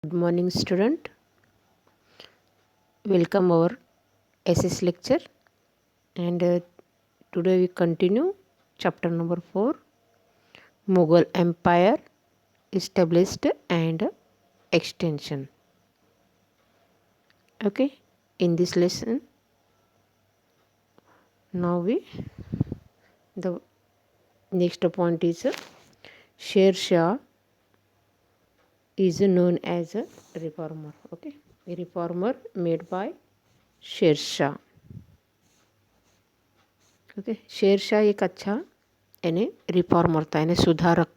Good morning, student. Welcome our SS lecture, and today we continue chapter number 4, Mughal Empire established and extension. Okay, in this lesson, now the next point is Sher Shah is known as a reformer. Okay, a reformer made by Sher Shah. Okay Sher Shah एक अच्छा यानी reformer था यानी सुधारक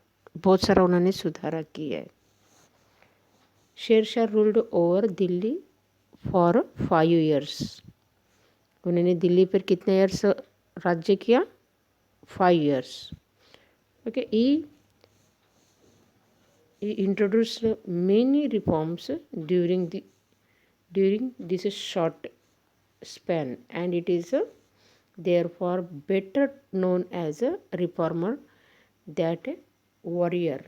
बहुत सारा उन्होंने सुधारा किया है Sher Shah ruled over Delhi for 5 years उन्होंने दिल्ली पर कितने ईयर्स राज्य किया 5 years okay he introduced many reforms during this short span and it is therefore better known as a reformer that warrior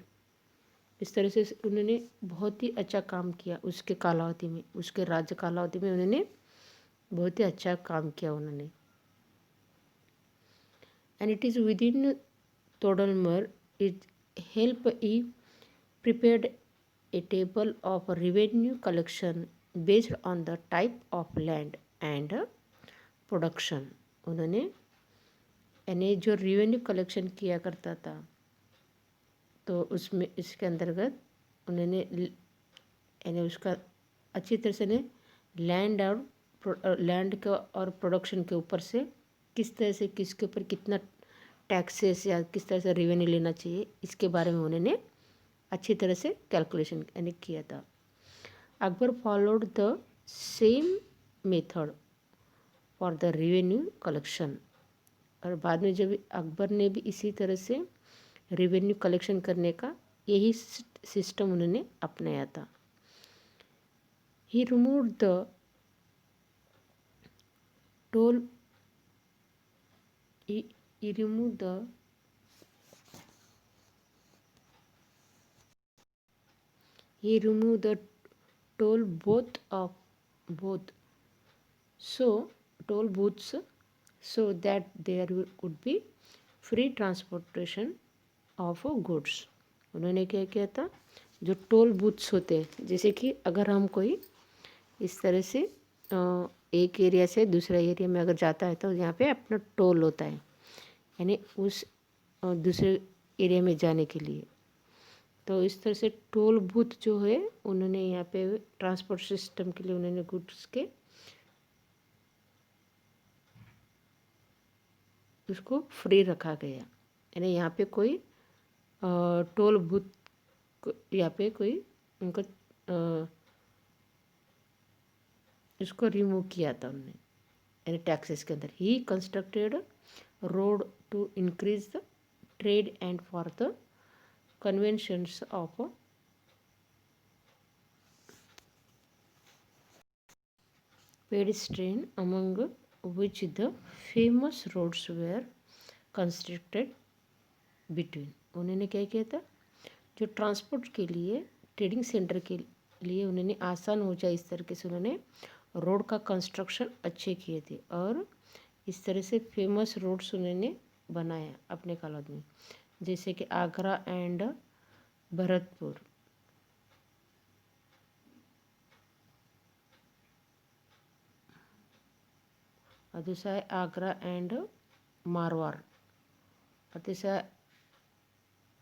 इस तरह से उन्होंने बहुत ही अच्छा काम किया उसके कालावधि में उसके राज्य कालावधि में उन्होंने बहुत ही अच्छा काम किया उन्होंने and it is with in Todarmal it help he prepared a table of revenue collection based on the type of land and production उन्होंने यानी जो रेवेन्यू कलेक्शन किया करता था तो उसमें इसके अंतर्गत उन्होंने यानी उसका अच्छी तरह से ने लैंड का और प्रोडक्शन के ऊपर से किस तरह से किसके ऊपर कितना टैक्सेस या किस तरह से रेवेन्यू लेना चाहिए इसके बारे में उन्होंने अच्छी तरह से कैलकुलेशन यानी किया था Akbar followed the same method for the revenue collection और बाद में जब अकबर ने भी इसी तरह से रेवेन्यू कलेक्शन करने का यही सिस्टम उन्होंने अपनाया था he remove the toll he removed the he removed the toll both so toll booths so that there could be free transportation of goods उन्होंने क्या किया था जो टोल बूथ्स होते हैं जैसे कि अगर हम कोई इस तरह से एक एरिया से दूसरा एरिया में अगर जाता है तो यहाँ पे अपना टोल होता है यानी उस दूसरे एरिया में जाने के लिए तो इस तरह से टोल बूथ जो है उन्होंने यहाँ पे ट्रांसपोर्ट सिस्टम के लिए उन्होंने गुड्स के उसको फ्री रखा गया यानी यहाँ पे कोई टोल बूथ यहाँ पे कोई उनका इसको रिमूव किया था उन्होंने यानी टैक्सेस के अंदर ही constructed road to increase the trade and for the conventions of pedestrian among which the famous roads were constructed between उन्होंने क्या किया था जो ट्रांसपोर्ट के लिए ट्रेडिंग सेंटर के लिए उन्होंने आसान हो जाए इस तरीके से उन्होंने रोड का कंस्ट्रक्शन अच्छे किए थे और इस तरह से फेमस रोड्स उन्होंने बनाया अपने कालावधि में जैसे कि आगरा एंड भरतपुर और दूसरा है आगरा एंड मारवाड़ और तीसरा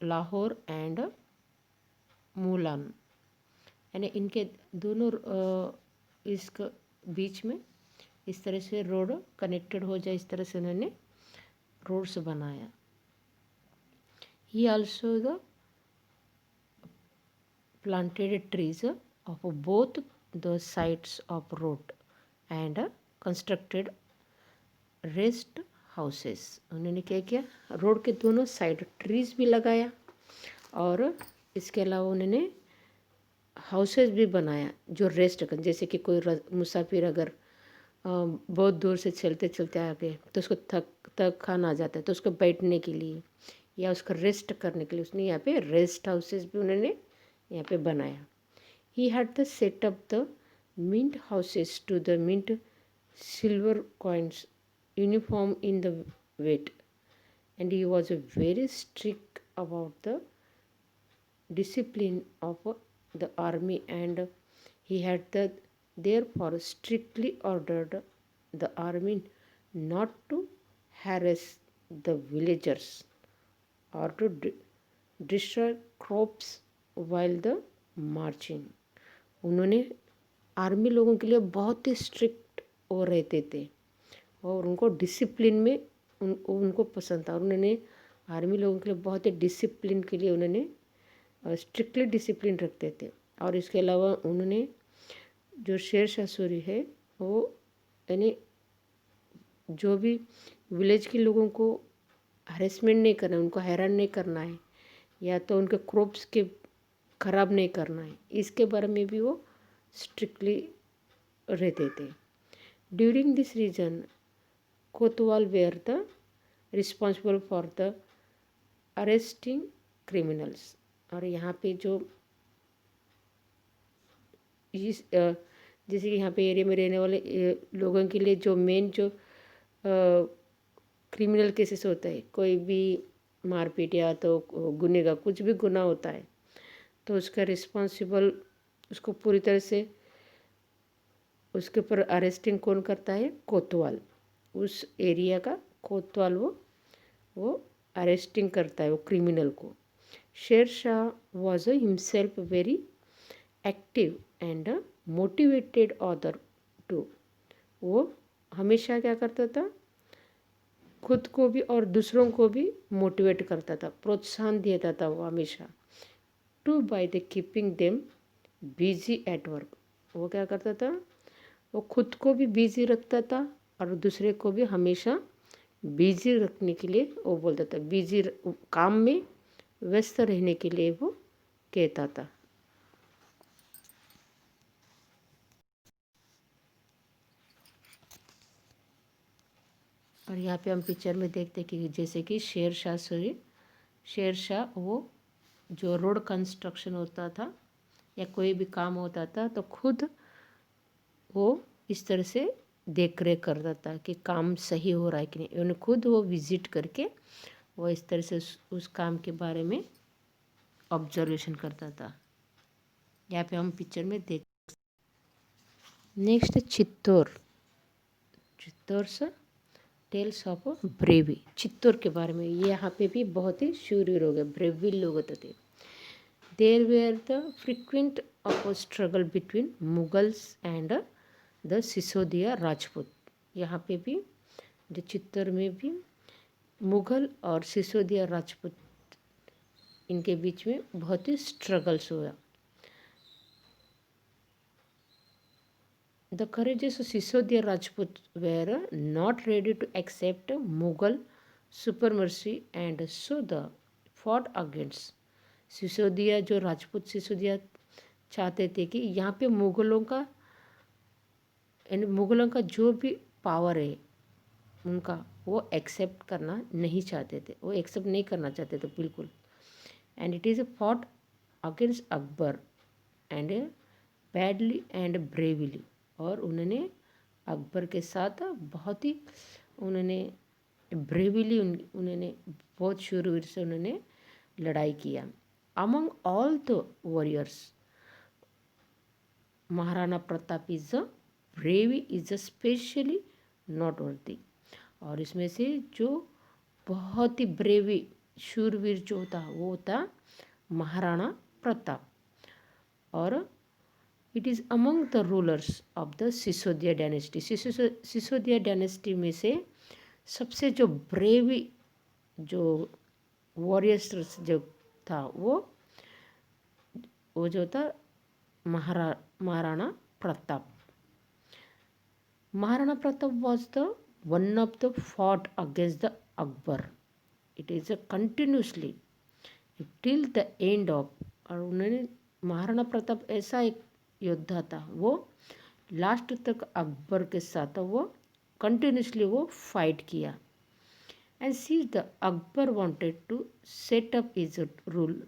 लाहौर एंड मूलान यानी इनके दोनों इसके बीच में इस तरह से रोड कनेक्टेड हो जाए इस तरह से उन्होंने रोड्स बनाया he also the planted trees of both the sides of road and constructed rest houses उन्होंने क्या किया रोड के दोनों साइड ट्रीज भी लगाया और इसके अलावा उन्होंने हाउसेस भी बनाया जो रेस्ट कर जैसे कि कोई मुसाफिर अगर बहुत दूर से चलते चलते आ गए तो उसको थकान आ जाता है तो उसको बैठने के लिए या उसका रेस्ट करने के लिए उसने यहाँ पे रेस्ट हाउसेस भी उन्होंने यहाँ पे बनाया he had the set up the mint houses to the mint silver coins uniform in the weight, and he was very strict about the discipline of the army, and he had therefore strictly ordered the army not to harass the villagers or to destroy crops while the marching. उन्होंने army लोगों के लिए बहुत ही strict वो रहते थे और उनको डिसिप्लिन में उनको पसंद था, और उन्होंने आर्मी लोगों के लिए बहुत ही डिसिप्लिन के लिए उन्होंने स्ट्रिक्टली डिसिप्लिन रखते थे। और इसके अलावा उन्होंने जो शेरशाह सूरी है वो यानी जो भी विलेज के लोगों को हरेसमेंट नहीं करना है, उनको हैरान नहीं करना है, या तो उनके क्रॉप्स के ख़राब नहीं करना है, इसके बारे में भी वो स्ट्रिक्टली रहते थे। During this region kotwal were the responsible for the arresting criminals. और यहाँ पे जो इस जैसे कि यहाँ पे एरिया में रहने वाले लोगों के लिए जो मेन जो क्रिमिनल केसेस होता है, कोई भी मारपीट या तो गुनेगा कुछ भी गुनाह होता है तो उसका रिस्पॉन्सिबल उसको पूरी तरह से उसके ऊपर अरेस्टिंग कौन करता है? कोतवाल। उस एरिया का कोतवाल वो अरेस्टिंग करता है वो क्रिमिनल को। Sher Shah was himself very active and motivated other to. वो हमेशा क्या करता था? खुद को भी और दूसरों को भी मोटिवेट करता था, प्रोत्साहन देता था वो हमेशा। To by the keeping them busy at work. वो क्या करता था? वो खुद को भी बिजी रखता था और दूसरे को भी हमेशा बिजी रखने के लिए वो बोलता था, बिजी काम में व्यस्त रहने के लिए वो कहता था। और यहाँ पे हम पिक्चर में देखते कि जैसे कि शेरशाह वो जो रोड कंस्ट्रक्शन होता था या कोई भी काम होता था तो खुद वो इस तरह से देख रेख करता था कि काम सही हो रहा है कि नहीं। उन्हें खुद वो विजिट करके वो इस तरह से उस काम के बारे में ऑब्जर्वेशन करता था। यहाँ पे हम पिक्चर में देख। नेक्स्ट चित्तौर से टेल्स ऑफ ब्रेवी। चित्तौर के बारे में यहाँ पे भी बहुत ही शूरवीर हो गए, ब्रेवी लोग होते थे। There were the frequent of struggle between Mughals and the Sisodia Rajput. यहाँ पे भी जो चित्तौर में भी मुग़ल और सिसोदिया राजपूत इनके बीच में बहुत ही स्ट्रगल्स हुआ। The courageous Sisodiya Rajput were not ready to accept Mughal supremacy and so the fought against। Sisodia जो राजपूत सिसोदिया चाहते थे कि यहाँ पे मुग़लों का जो भी पावर है उनका वो एक्सेप्ट करना नहीं चाहते थे, वो एक्सेप्ट नहीं करना चाहते थे बिल्कुल। And it is fought against Akbar and badly and bravely. और उन्होंने अकबर के साथ बहुत ही उन्होंने ब्रेवली उन्होंने बहुत शूरवीर से उन्होंने लड़ाई किया। Among all the warriors Maharana Pratap is a brave is especially noteworthy. और इसमें से जो बहुत ही ब्रेवी शूरवीर जो था वो था महाराणा प्रताप। और it is among the rulers of the Sisodia dynasty. Sisodia dynasty में से सबसे जो ब्रेवी जो वॉरियर्स जो था वो जो था Maharana Pratap. Maharana Pratap was the one of the fought against the Akbar. It is a continuously till the end of. और उन्होंने महाराणा प्रताप ऐसा एक योद्धा था, वो लास्ट तक अकबर के साथ वो कंटिन्यूसली वो फाइट किया। And see the Akbar wanted to set up his rule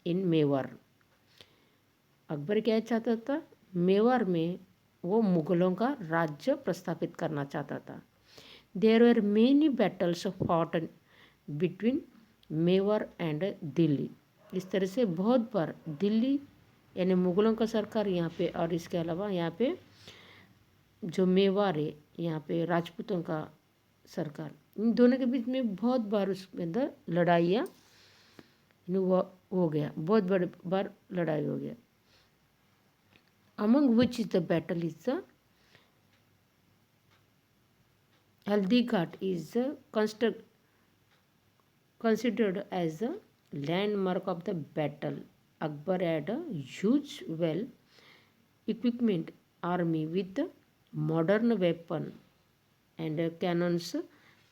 in Mewar. Akbar क्या चाहता था, मेवाड़ में वो मुगलों का राज्य प्रस्थापित करना चाहता था। There were many battles fought between Mewar and Delhi. इस तरह से बहुत बार दिल्ली यानी मुगलों का सरकार यहाँ पे, और इसके अलावा यहाँ पे जो मेवाड़ है यहाँ पे राजपूतों का सरकार, इन दोनों के बीच में बहुत बार उसके अंदर लड़ाइयाँ हो गया, बहुत बड़े बार लड़ाई हो गया। Among which is the battle is the हल्दी घाट is considered as a landmark of the battle. Akbar had a huge, well-equipped army with modern weapons and cannons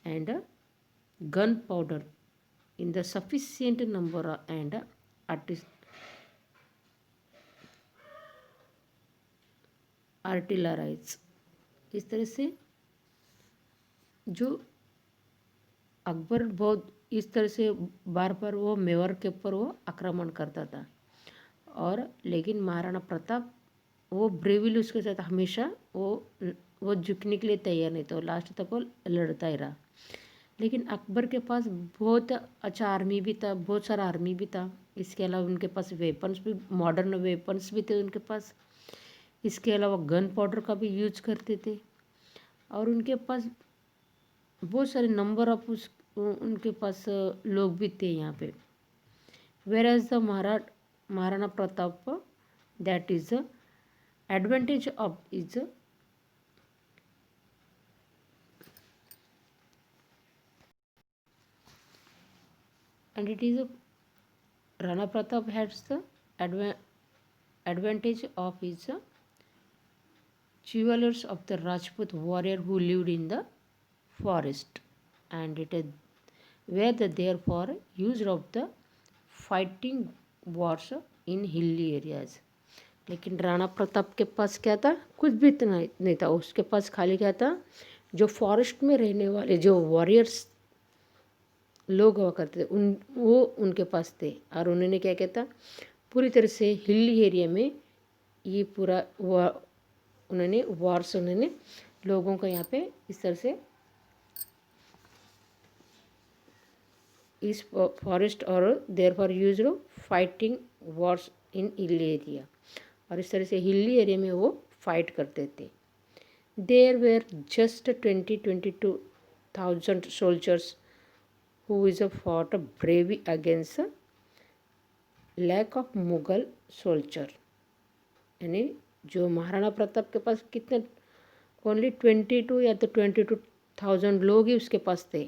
and gunpowder in the sufficient number and artilleries. इस तरह से जो अकबर बहुत इस तरह से बार बार वो मेवाड़ के ऊपर वो आक्रमण करता था, और लेकिन महाराणा प्रताप वो ब्रेविली उसके साथ हमेशा वो झुकने के लिए तैयार नहीं था, वो लास्ट तक वो लड़ता ही रहा। लेकिन अकबर के पास बहुत अच्छा आर्मी भी था, बहुत सारा आर्मी भी था। इसके अलावा उनके पास वेपन्स भी, मॉडर्न वेपन्स भी थे उनके पास। इसके अलावा गन पाउडर का भी यूज करते थे, और उनके पास बहुत सारे नंबर ऑफ उनके पास लोग भी थे यहाँ पे। Where as the Maharana Pratap, that is advantage of is and it is Rana Pratap has the advantage of his chivalrous of the Rajput warrior who lived in the forest, and it were therefore used of the fighting wars in hilly areas. लेकिन राणा प्रताप के पास क्या था, कुछ भी इतना नहीं था। उसके पास खाली क्या था, जो फॉरेस्ट में रहने वाले जो वॉरियर्स लोग हुआ करते थे वो उनके पास थे, और उन्होंने क्या कहता, पूरी तरह से हिली एरिया में ये पूरा उन्होंने वॉर्स उन्होंने लोगों को यहाँ पे इस तरह से इस फॉरेस्ट और there for use fighting wars in hilly area, और इस तरह से हिली एरिया में वो फाइट करते थे। There were just 22,000 soldiers who is fought bravely against lack of Mughal soldier. यानी जो महाराणा प्रताप के पास कितने, ओनली 22 या तो 22,000 लोग ही उसके पास थे,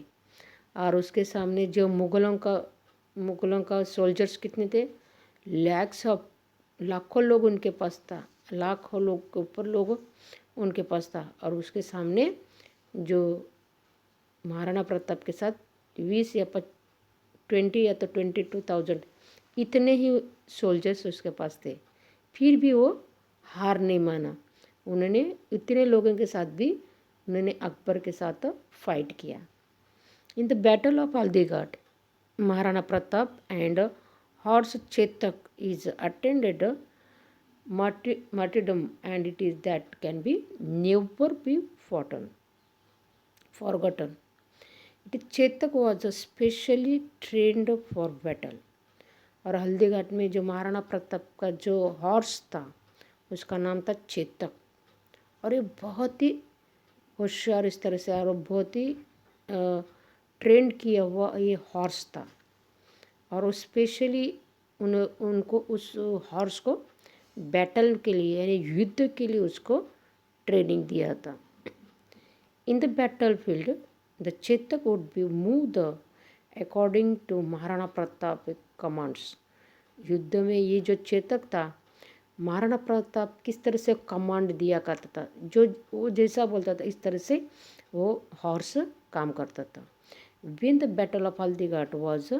और उसके सामने जो मुगलों का सोल्जर्स कितने थे, लाखों लोग उनके पास था, लाखों लोग के ऊपर लोग उनके पास था, और उसके सामने जो महाराणा प्रताप के साथ 20 या 20 या तो 22,000 इतने ही सोल्जर्स उसके पास थे। फिर भी वो हार नहीं माना, उन्होंने इतने लोगों के साथ भी उन्होंने अकबर के साथ फाइट किया। In the battle of Haldighat, Maharana Pratap and horse Chetak is attended martyrdom, and it is that can be never be forgotten. Chetak was specially trend for battle, और हल्दीघाट में जो महाराणा प्रताप का जो हॉर्स था उसका नाम था चेतक, और ये बहुत ही होशियार इस तरह से, और बहुत ही ट्रेंड किया हुआ ये हॉर्स था, और वो स्पेशली उनको उस हॉर्स को बैटल के लिए यानी युद्ध के लिए उसको ट्रेनिंग दिया था। In the battle field the Chetak would be moved according to Maharana Pratap commands. युद्ध में ये जो चेतक था, महाराणा प्रताप किस तरह से कमांड दिया करता था, जो वो जैसा बोलता था इस तरह से वो हॉर्स काम करता था। When the battle of Haldighati was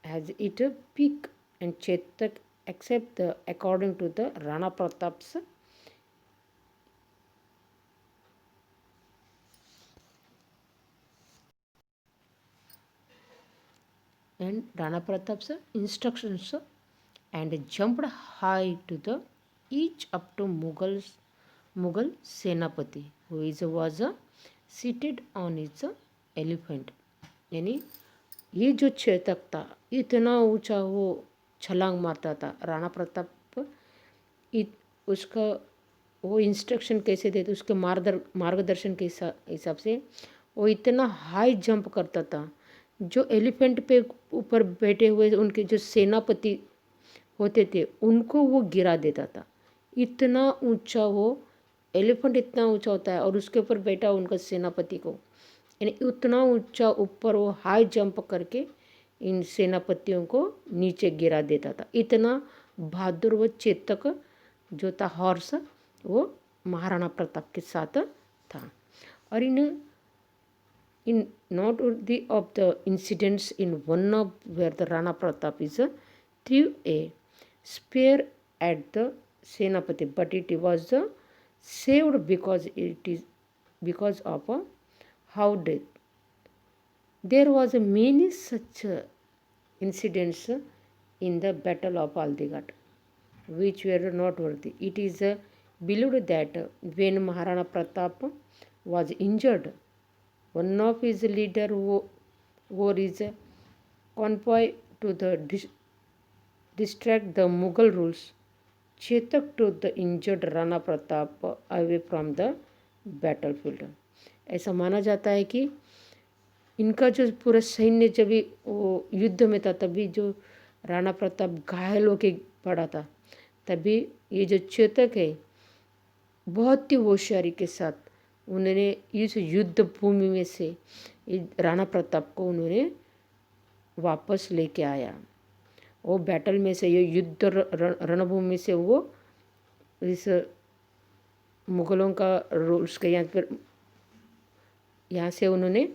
as it peak and Chetak except the according to the Rana Pratap's and Rana Pratap's instructions, and jumped high to the each up to Mughal Senapati, who was seated on his elephant. यानी ये जो चेतक था इतना ऊंचा वो छलांग मारता था। राणा प्रताप उसका वो इंस्ट्रक्शन कैसे देते, उसके मार्गदर्शन के हिसाब से वो इतना हाई जंप करता था। जो एलिफेंट पे ऊपर बैठे हुए उनके जो सेनापति होते थे उनको वो गिरा देता था। इतना ऊंचा वो एलिफेंट इतना ऊंचा होता है और उसके ऊपर बैठा उनका सेनापति को, यानी उतना ऊंचा ऊपर वो हाई जंप करके इन सेनापतियों को नीचे गिरा देता था। इतना बहादुर व चेतक जो था हॉर्स वो महाराणा प्रताप के साथ था। और in not worthy of the incidents in one of where the Rana Pratap is threw a spear at the Senapati, but it was saved because of how death. There was many such incidents in the Battle of Aldighat, which were noteworthy. It is believed that when Maharana Pratap was injured, one of his leaders wore his convoy to distract the Mughal rules. Chetak took the injured Rana Pratap away from the battlefield. ऐसा माना जाता है कि इनका जो पूरा सैन्य जब भी वो युद्ध में था तभी जो राणा प्रताप घायल होके पड़ा था, तभी ये जो चेतक है बहुत ही होशियारी के साथ उन्होंने इस युद्ध भूमि में से राणा प्रताप को उन्होंने वापस लेके आया। वो बैटल में से ये युद्ध रणभूमि से वो इस मुगलों का रूल्स के यहाँ से उन्होंने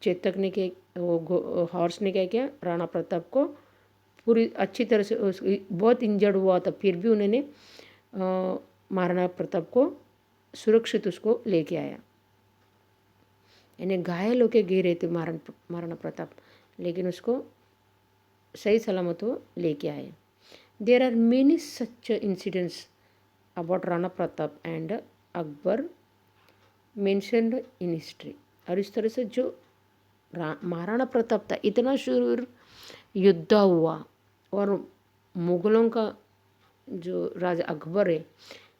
चेतक ने के वो हॉर्स ने क्या किया, राणा प्रताप को पूरी अच्छी तरह से बहुत इंजर्ड हुआ था फिर भी उन्होंने महाराणा प्रताप को सुरक्षित उसको लेके आया। यानी घायल होके गिरे थे महाराणा प्रताप, लेकिन उसको सही सलामत वो लेके आए। There are many such incidents about Rana Pratap and Akbar mentioned in history. और इस तरह से जो महाराणा प्रताप था इतना शूर योद्धा हुआ, और मुगलों का जो राजा अकबर है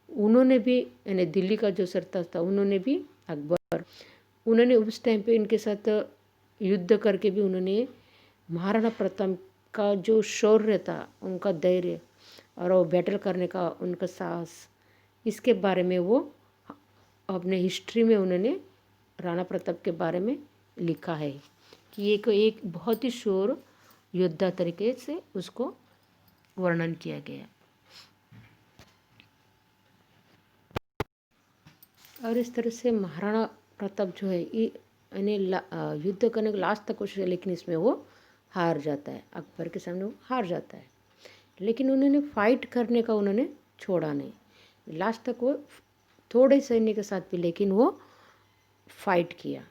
उन्होंने भी, यानी दिल्ली का जो सरताज था उन्होंने भी उन्होंने उस टाइम पे इनके साथ युद्ध करके भी उन्होंने महाराणा प्रताप का जो शौर्य था, उनका धैर्य और वो बैटल करने का उनका साहस, इसके बारे में वो अपने हिस्ट्री में उन्होंने राणा प्रताप के बारे में लिखा है कि एक बहुत ही शूर योद्धा तरीके से उसको वर्णन किया गया। और इस तरह से महाराणा प्रताप जो है ये यानी युद्ध करने का लास्ट तक कोशिश है, लेकिन इसमें वो हार जाता है, अकबर के सामने वो हार जाता है। लेकिन उन्होंने फाइट करने का उन्होंने छोड़ा नहीं, लास्ट तक वो थोड़े सैन्य के साथ भी, लेकिन वो फाइट किया।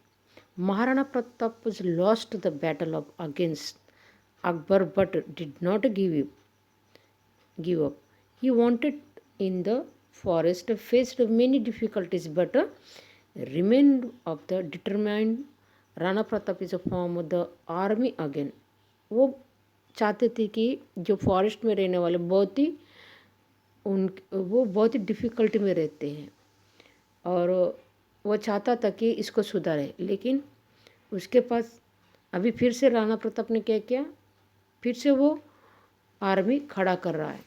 Maharana Pratap was lost the battle of against Akbar but did not give up. He wanted in the forest, faced many difficulties but remained of the determined. Rana Pratap is form the army again. वो चाहते थे कि जो forest में रहने वाले वो बहुत ही डिफ़िकल्टी में रहते हैं, और वो चाहता था कि इसको सुधारे। लेकिन उसके पास अभी फिर से राणा प्रताप ने क्या किया, फिर से वो आर्मी खड़ा कर रहा है,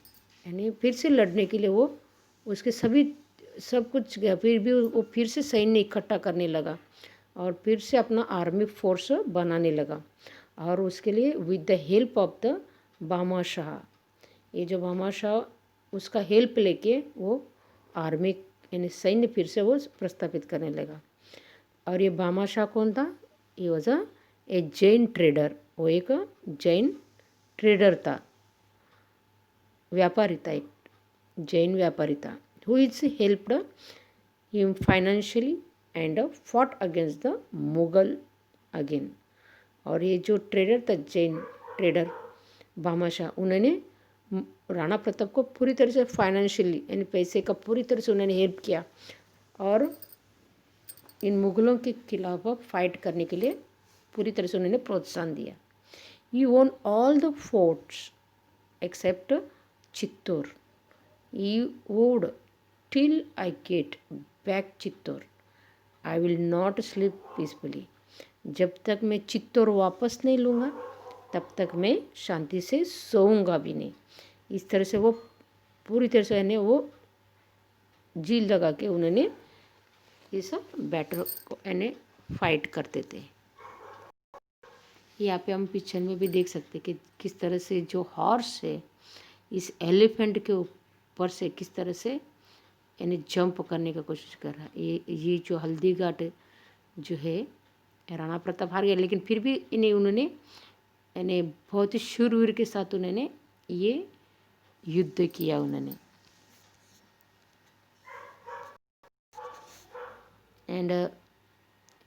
यानी फिर से लड़ने के लिए वो उसके सब कुछ गया, फिर भी वो फिर से सैन्य इकट्ठा करने लगा और फिर से अपना आर्मी फोर्स बनाने लगा। और उसके लिए with the help of the बामा शाह, ये जो बामा शाह उसका हेल्प लेके वो आर्मी यानी सैन्य फिर से वो प्रस्थापित करने लगा। और ये बामा शाह कौन था? ये वॉज ए जैन ट्रेडर। वो एक जैन ट्रेडर था, व्यापारी था, एक जैन व्यापारी था। Who is helped him financially and fought against the Mughal again. और ये जो ट्रेडर था, जैन ट्रेडर बामा शाह, उन्होंने राणा प्रताप को पूरी तरह से फाइनेंशियली यानी पैसे का पूरी तरह से उन्होंने हेल्प किया और इन मुगलों के खिलाफ फाइट करने के लिए पूरी तरह से उन्होंने प्रोत्साहन दिया। He won all the forts except Chittor. He vowed, till I get back Chittor, I will not sleep peacefully. जब तक मैं चित्तौर वापस नहीं लूँगा तब तक मैं शांति से सोऊंगा भी नहीं। इस तरह से वो पूरी तरह से यानी वो जी लगा के उन्होंने ये सब बैटल को यानी फाइट करते थे। यहाँ पे हम पिक्चर में भी देख सकते कि किस तरह से जो हॉर्स है इस एलिफेंट के ऊपर से किस तरह से यानी जंप करने का कोशिश कर रहा है। ये जो हल्दी घाट जो है राणा प्रताप हार गया, लेकिन फिर भी इन्हें उन्होंने यानी बहुत ही शूरवीर के साथ उन्होंने ये युद्ध किया उन्होंने। एंड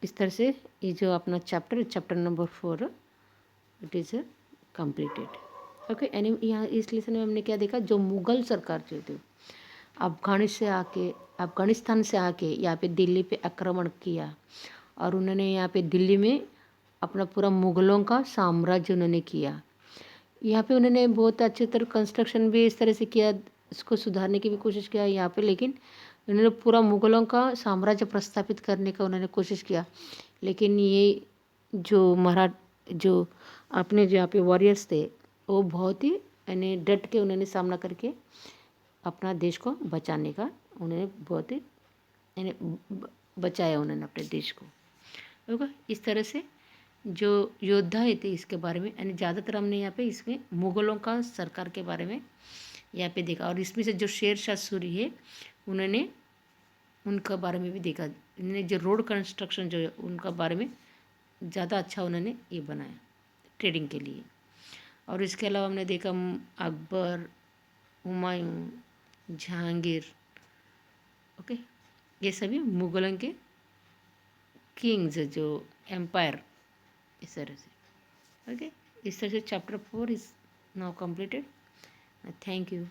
इस तरह से ये जो अपना chapter number 4 it is completed. Okay, यानी यहाँ इस लेसन में हमने क्या देखा, जो मुग़ल सरकार जो थी अफ़गानिस्तान से आके यहाँ पे दिल्ली पे आक्रमण किया और उन्होंने यहाँ पे दिल्ली में अपना पूरा मुग़लों का साम्राज्य उन्होंने किया। यहाँ पे उन्होंने बहुत अच्छी तरह कंस्ट्रक्शन भी इस तरह से किया, इसको सुधारने की भी कोशिश किया यहाँ पे, लेकिन उन्होंने पूरा मुग़लों का साम्राज्य प्रस्थापित करने का उन्होंने कोशिश किया। लेकिन ये जो अपने जो यहाँ पे वॉरियर्स थे वो बहुत ही यानी डट के उन्होंने सामना करके अपना देश को बचाने का उन्होंने बहुत ही यानी बचाया उन्होंने अपने देश को। होगा इस तरह से जो योद्धा थे इसके बारे में यानी ज़्यादातर हमने यहाँ पे इसमें मुग़लों का सरकार के बारे में यहाँ पे देखा, और इसमें से जो शेर शाह सूरी है उन्होंने उनका बारे में भी देखा। इन्होंने जो रोड कंस्ट्रक्शन जो है उनका बारे में ज़्यादा अच्छा उन्होंने ये बनाया ट्रेडिंग के लिए। और इसके अलावा हमने देखा अकबर, हुमायूं, जहांगीर, ओके, ये सभी मुग़लों के किंग्स जो एम्पायर इस तरह से। ओके, इस तरह से chapter 4 is now completed. Thank you.